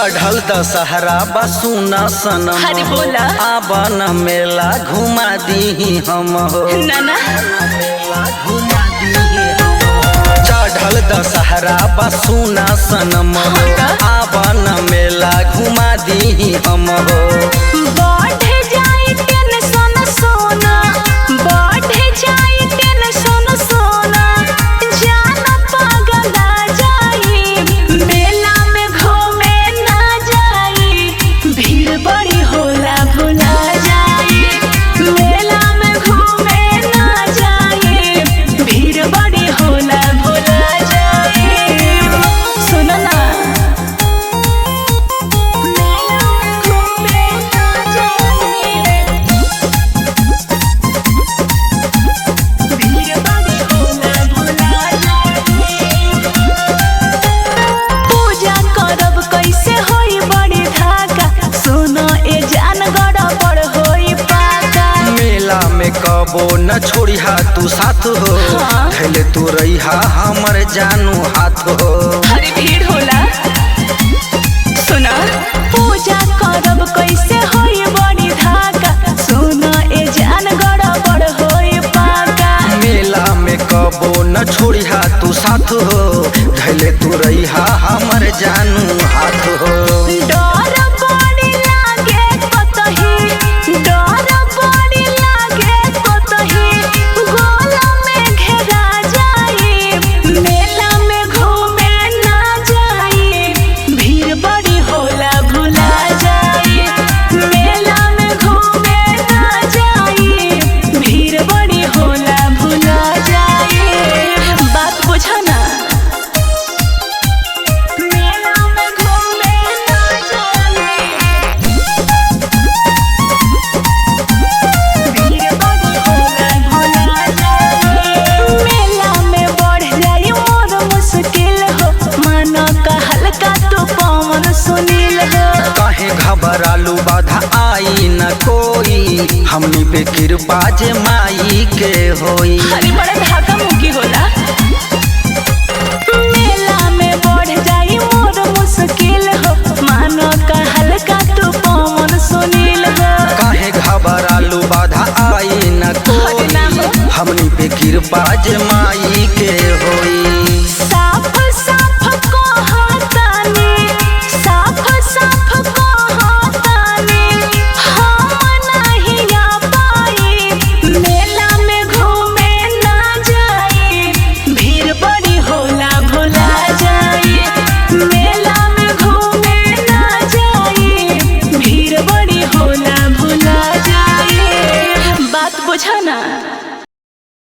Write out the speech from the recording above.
चढ़ल दशहरा बसुना सनम हरि बोला आवन मेला घुमा दी हम हो नाना घुमा दी चढ़ल दशहरा बसुना सनम आवन मेला घुमा दी हम हो बढ़ जाई टेंशन सोना बढ़ जाई टेंशन सोना जान पगला जाई मेला में घूमे ना जाई भीड़ बड़ी होला भुला जाई मेला में घूमे ना जाई भीड़ बड़ी होला भुला जाई सुन ना मेला में घूमे ना जाई भीड़ बड़ी होला भुला जाई पूजा करब कैसे होई बड़ी धाका सुनो ए जान गड़बड़ होई पाका मेला में कबो न छोड़िहा तू साथ हो हाँ। धैले तू रहिहा हमर जानू हाथ हो हरी भीड़ होला सुना पूजा करब कैसे होई बड़ी धाका सुनो ए जान गड़बड़ होई पाका मेला में कबो न छोड़िहा तू साथ हो धैले तू रहिहा हमर जानू हाथ हो डर बड़ी लागे कतही डर बड़ी लागे कतही गोला में घेरा जाई मेला में घूमे ना जाई भीड़ बड़ी होला भुला जाई मेला में घूमे ना जाई भीड़ बड़ी होला भुला जाई बात बुझा ना मेला में घूमे ना जाई भीड़ बड़ी होला भुला जाई मेला में बढ़ जाई मोर मुश्किल हो मानो का हल्का तो पवन सुनील हो काहे घबरालू बाधा आई न कोई हमनी पे कृपा जे माई के होई हरी बड़ा धाका मुकी होला मेला में बढ़ जाई मोर मुश्किल हो मानो का हल्का तो पवन सुनील हो काहे घबरालू बाधा आई न हरि ना कोई हो। हमनी पे कृपा जे